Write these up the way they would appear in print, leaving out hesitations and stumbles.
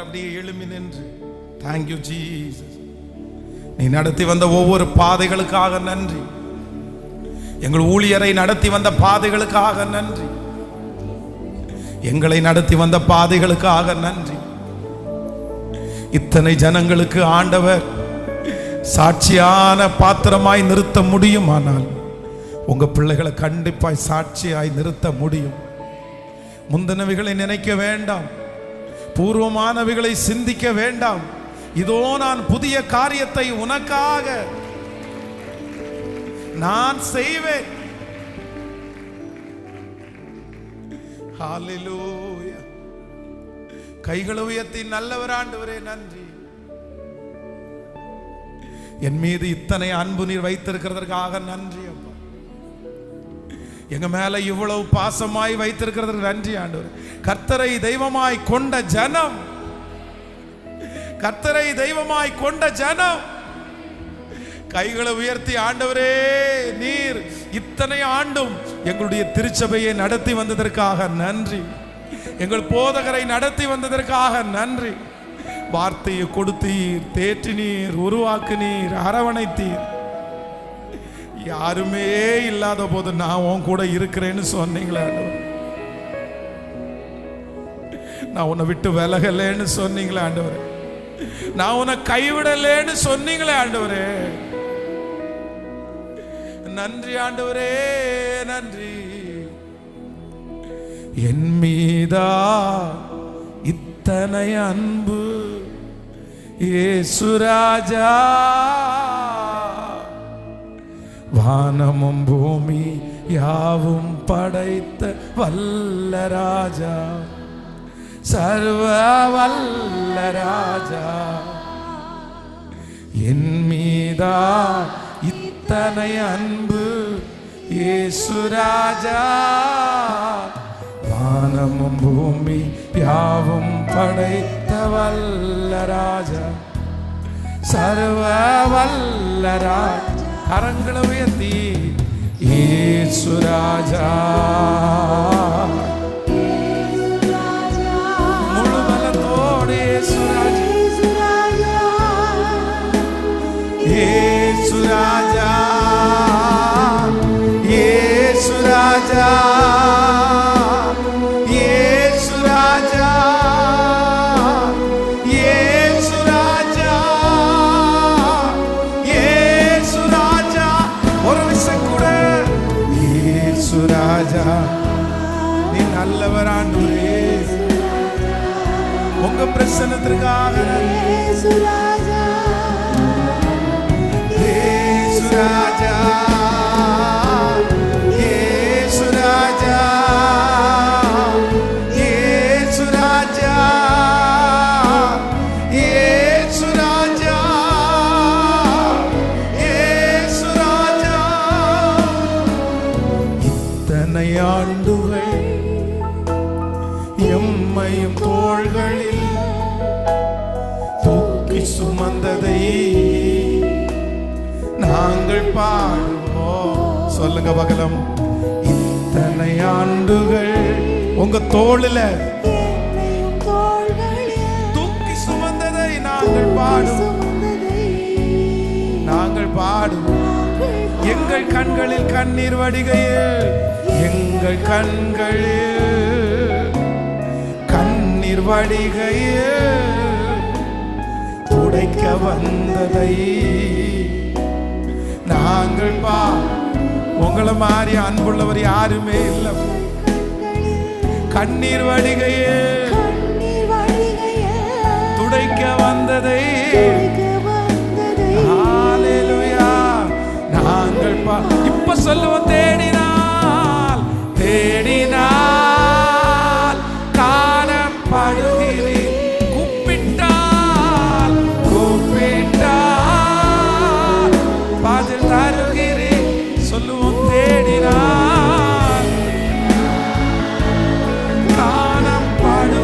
அப்படியே எழும்பி நின்று, தேங்க்யூ ஜீசஸ், நீ நடத்தி வந்த ஒவ்வொரு பாதைகளுக்காக நன்றி. எங்கள் ஊழியரை நடத்தி வந்த பாதைகளுக்காக நன்றி. எங்களை நடத்தி வந்த பாதைகளுக்காக நன்றி. இத்தனை ஜனங்களுக்கு ஆண்டவர் சாட்சியான பாத்திரமாய் நிறுத்த முடியுமானால் உங்க பிள்ளைகளை கண்டிப்பாய் சாட்சியாய் நிறுத்த முடியும். முந்தினவைகளை நினைக்க வேண்டாம், பூர்வமானவைகளை சிந்திக்க வேண்டாம். இதோ நான் புதிய காரியத்தை உனக்காக நான் செய்வேன். ஹல்லேலூயா. கைகளை உயர்த்தி நல்லவர் ஆண்டவரே நன்றி. என் மீது இத்தனை அன்பு நீர் வைத்திருக்கிறதற்காக நன்றி அப்பா. எங்க மேல இவ்வளவு பாசமாய் வைத்திருக்கிறதற்கு நன்றி ஆண்டவரே. கர்த்தரை தெய்வமாய் கொண்ட ஜனம், கர்த்தரை தெய்வமாய் கொண்ட ஜனம் கைகளை உயர்த்தி, ஆண்டவரே நீர் இத்தனை ஆண்டும் எங்களுடைய திருச்சபையை நடத்தி வந்ததற்காக நன்றி. எங்கள் போதகரை நடத்தி வந்ததற்காக நன்றி. வார்த்தையை கொடுத்தீர், தேற்றினீர், உருவாக்குனீர், அரவணைத்தீர். யாருமே இல்லாத போது நான் உன் கூட இருக்கிறேன்னு சொன்னீங்களே ஆண்டவர். நான் உன்னை விட்டு விலகலேன்னு சொன்னீங்களே ஆண்டவரே. நான் உன்னை கைவிடலேன்னு சொன்னீங்களே ஆண்டவரே. நன்றி ஆண்டவரே நன்றி. என் மீதா இத்தனை அன்பு இயேசு ராஜா, வானமும் பூமி யாவும் படைத்த வல்ல ராஜா, சர்வ வல்ல ராஜா. என் மீதா இத்தனை அன்பு இயேசு ராஜா, வானமும் பூமி யாவும் படைத்த வல்ல ராஜா, சர்வ வல்ல ராஜா. கரங்களை உயர்த்தி இயேசு ராஜா, முழு பலத்தோடு இயேசு ராஜா, இயேசு ராஜா, இயேசு ராஜா, இயேசு ராஜா, இயேசு ராஜா, இயேசு ராஜா. ஒரு விஷயம் கூட, இயேசு ராஜா நீ நல்லவர் ஆண்டவரே. உங்க பிரசன்னத்திற்காக இயேசு ராஜா, இயேசு ராஜா, இயேசு ராஜா, இயேசு ராஜா, இயேசு ராஜா, இயேசு ராஜா. இத்தனை ஆண்டுகள் எம்மையும் தோள்களில் தூக்கி சுமந்ததை நாங்கள் பாடுவோம். சொல்லுங்க பகலம். இத்தனை ஆண்டுகள் உங்க தோளில தூக்கி சுமந்ததை நாங்கள் பாடுவோம், நாங்கள் பாடுவோம். எங்கள் கண்களில் கண்ணீர் வடிகையில், எங்கள் கண்களில் கண்ணீர் வடிகையில் துடைக்க வந்ததை நாங்கள் உங்களை மாதிரி அன்புள்ளவர் யாருமே இல்லை. கண்ணீர் வடிகையே துடைக்க வந்ததை ஹல்லேலூயா நாங்கள் இப்ப சொல்லுவோம். தேடினால் தேடினால் காணப்படுகிறீர், கூப்பிட்டால் கூப்பிட்டால் பதில் தருகிறீர். சொல்லுவோம். தேடினால் காணப்படுகிறீர்,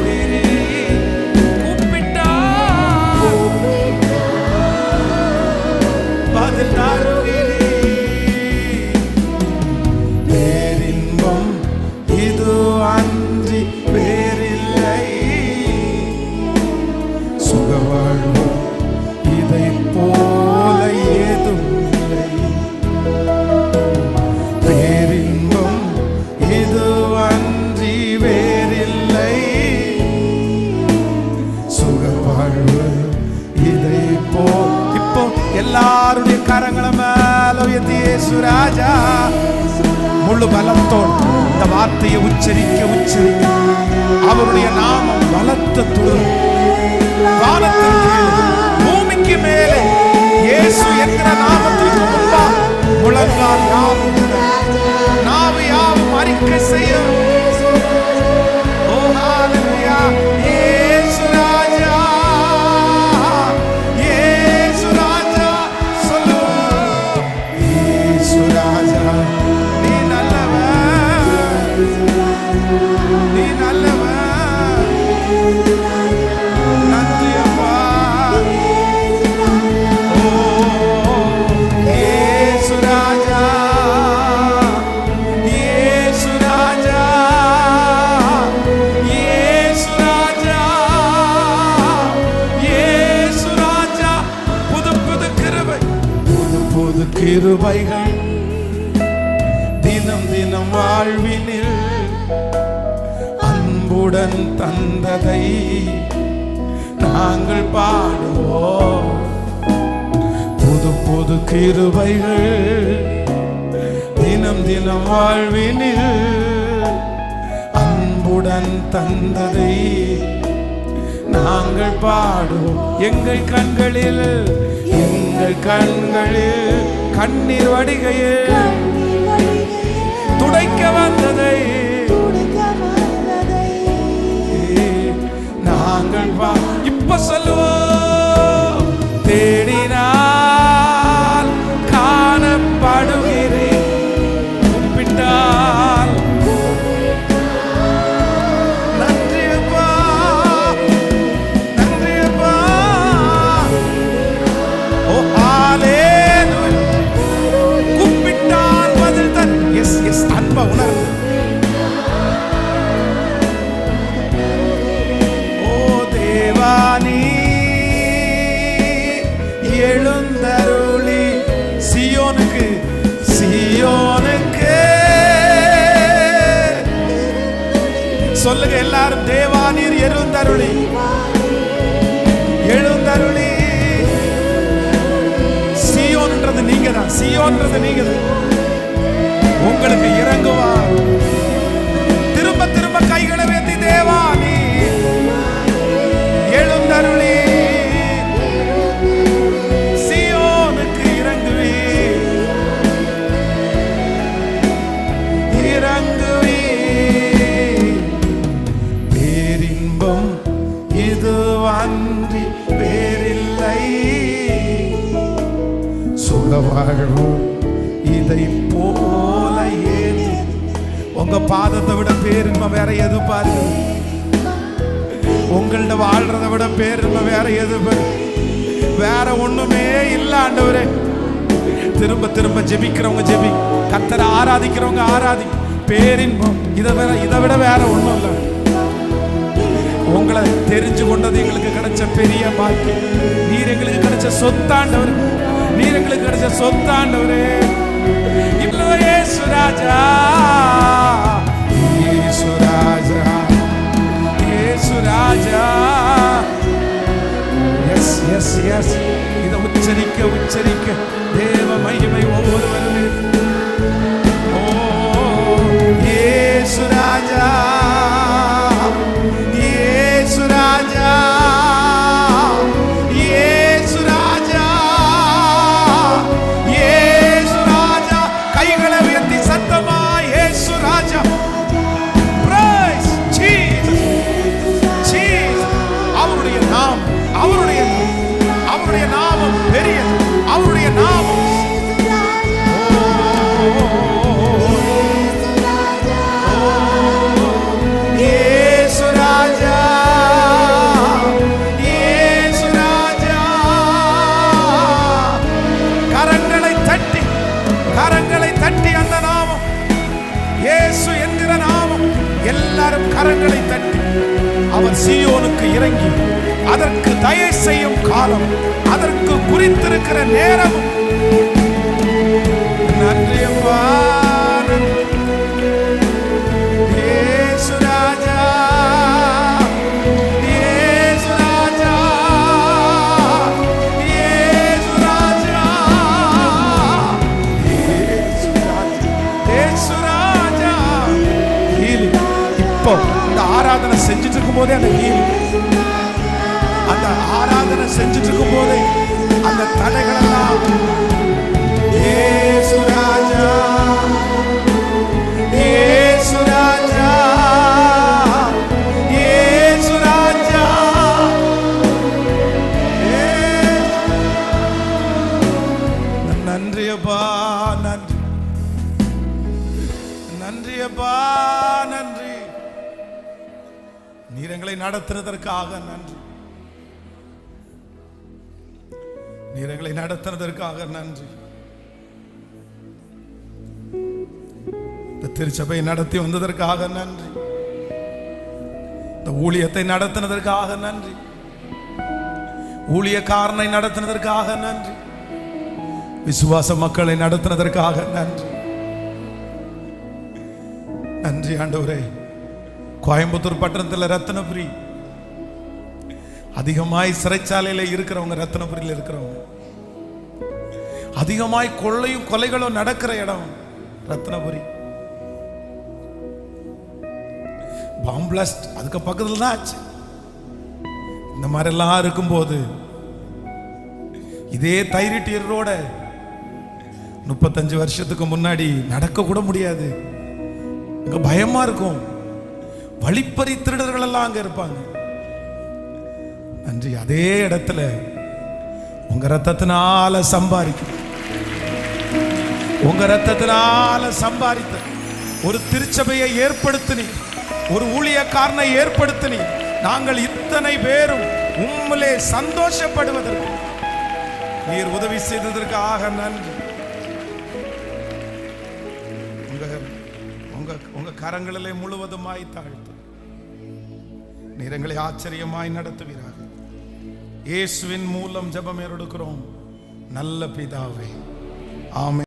சுகவாழ்வு இதை போல ஏதும் இல்லை. பேரின்பம் இது அன்றி வேறில்லை. சுகவாழ்வு இதை போ. இப்போ எல்லாருடைய கரங்களை மேல உயர்த்தி இயேசு ராஜா முழு பலத்தோடு இந்த வார்த்தையை உச்சரிக்க அவருடைய நாமம் பலத்த துளர் வானத்திற்கு பூமிக்கு மேலே இயேசு என்கிற நாமத்திற்கு முன்பா முழங்கால் யாவும் நாவு யாவும் அறிக்கை செய்யும். ஓ ஹalleluya. இயேசு ராஜா, இயேசு ராஜா சொல்லு. இயேசு ராஜா நீ நல்லவன், நீ நல்லவன். நன்றி அப்பா. ஓ இயேசு ராஜா, இயேசு ராஜா, இயேசு ராஜா, இயேசு ராஜா. புது புது கிருபை, புது புது கிருபைகள் தினம் தினம் வாழ்வினில் அன்புடன் தந்ததை நாங்கள் பாடுவோம். புது புது கிருபைகள் தினம் தினம் வாழ்வினில் அன்புடன் தந்ததை நாங்கள் பாடுவோம். எங்கள் கண்களில் கண்ணீர் வடிகையில் துடைக்க வந்ததை நாங்கள் இப்ப சொல்லுவோம். தேடினால் காணப்படுகிறேன், கூப்பிட்டால் நன்றி அப்பா, நன்றி அப்பா. ஓ ஹalleluya. கூப்பிட்டால் பதில் தன். எஸ் எஸ் அன்ப உணர்வு. நீ எழுந்தருளி சியோனுக்கு, சியோனுக்கு சொல்லுங்க எல்லாரும். தேவா நீர் எழுந்தருளி, எழுந்தருளி. சியோன்ன்றது நீங்க தான், சியோன்றது நீங்க தான். உங்களுக்கு இறங்குவார். திரும்ப திரும்ப கைகளை வைத்து தேவா நீ எழுந்தருளி சியோனுக்கு இறங்குவி, இறங்குவி. பேரின்பம் இது அன்றி வேறில்லை. சுகவாழ்வு இதை போல ஏது. உங்க பாதத்தை விட பேரின்பம் வேற எது பாருங்க. உங்கள்ட்ட வாழ்றதை விட பேருமை வேற எது? வேற ஒண்ணுமே இல்ல ஆண்டவரே. திரும்ப திரும்ப ஜெபிக்கிறவங்க ஜெபி, கர்த்தரை ஆராதிக்கிறவங்க ஆராதி. பேரின்பம் இதை விட வேற ஒண்ணும் இல்லை. உங்களை தெரிஞ்சு கொண்டது எங்களுக்கு கிடைச்ச பெரிய பாக்கியம். நீர் எங்களுக்கு கிடைச்ச சொத்தாண்டவர், நீர் எங்களுக்கு கிடைச்ச சொத்தாண்டவரே. இல்ல இயேசு ராஜா, இயேசு ராஜா, இயேசு ராஜா. S S S. இதை உச்சரிக்க தேவ மகிமை ஒவ்வொருவருமே. ஓ இயேசு ராஜா, இயேசு ராஜா, இயேசு ராஜா, இயேசு ராஜா. கைகளை உயர்த்தி சத்தமா இயேசு ராஜா. Praise Jesus, Jesus. அவருடைய நாமம், அவருடைய நாமம் பெரியது. அவருடைய நாமம் இயேசு ராஜா, இயேசு ராஜா. கரங்களை தட்டி அந்த நாமம் இயேசு என்கிற நாமம் எல்லாரும் கரங்களை தட்டி அவர் சீயோனுக்கு இறங்கி அதற்கு தயை செய்யும் காலம், அதற்கு குறித்திருக்கிற நேரம். நன்றி அப்பா. ஆராதனை செஞ்சுட்டு இருக்கும் போதே அந்த ஆராதனை செஞ்சுட்டு இருக்கும் போதே அந்த தடைகள் எல்லாம் இயேசு ராஜா, இயேசு ராஜா, இயேசு ராஜா. நன்றி அப்பா, நன்றி, நன்றி அப்பா, நன்றி. நீர் எங்களை நடத்துறதற்காக நன்றி, நீர் எங்களை நடத்துறதற்காக நன்றி. இந்த திருச்சபை நடத்தி வந்ததற்காக நன்றி, இந்த ஊழியத்தை நடத்தினதற்காக நன்றி, ஊழியக்காரனை நடத்தினதற்காக நன்றி, விசுவாச மக்களை நடத்தினதற்காக நன்றி. நன்றி ஆண்டவரே. கோயம்புத்தூர் பட்டணத்தில் ரத்னபுரி அதிகமாய் சிறைச்சாலையில் இருக்கிறவங்க, ரத்னபுரியில் இருக்கிறவங்க அதிகமாய் கொள்ளையும் கொலைகளும் நடக்கிற இடம் ரத்னபுரி. பாம் பிளாஸ்ட் அதுக்கு பக்கத்துல தான் ஆச்சு. இந்த மாதிரி எல்லாம் இருக்கும்போது இதே தைரிட்டியர் ரோட 35 வருஷத்துக்கு முன்னாடி நடக்க கூட முடியாது. அங்க பயமா இருக்கும். வழிப்பறி திருடர்கள் எல்லாம் அங்க இருப்பாங்க. நன்றி. அதே இடத்துல உங்க ரத்தத்தினால சம்பாதிக்க, உங்க ரத்தத்தினால சம்பாதித்த ஒரு திருச்சபையை ஏற்படுத்தினி, ஒரு ஊழியக்காரனை ஏற்படுத்தினி. நாங்கள் இத்தனை பேரும் உம்மிலே சந்தோஷப்படுவதற்கு நீர் உதவி செய்ததற்காக நன்றி. உங்க கரங்களிலே முழுவதுமாய் தாழ்த்து நீர் எங்களை ஆச்சரியமாய் நடத்துவீராக. இயேசுவின் மூலம் ஜெபம் எடுக்கிறோம் நல்ல பிதாவே, ஆமென்.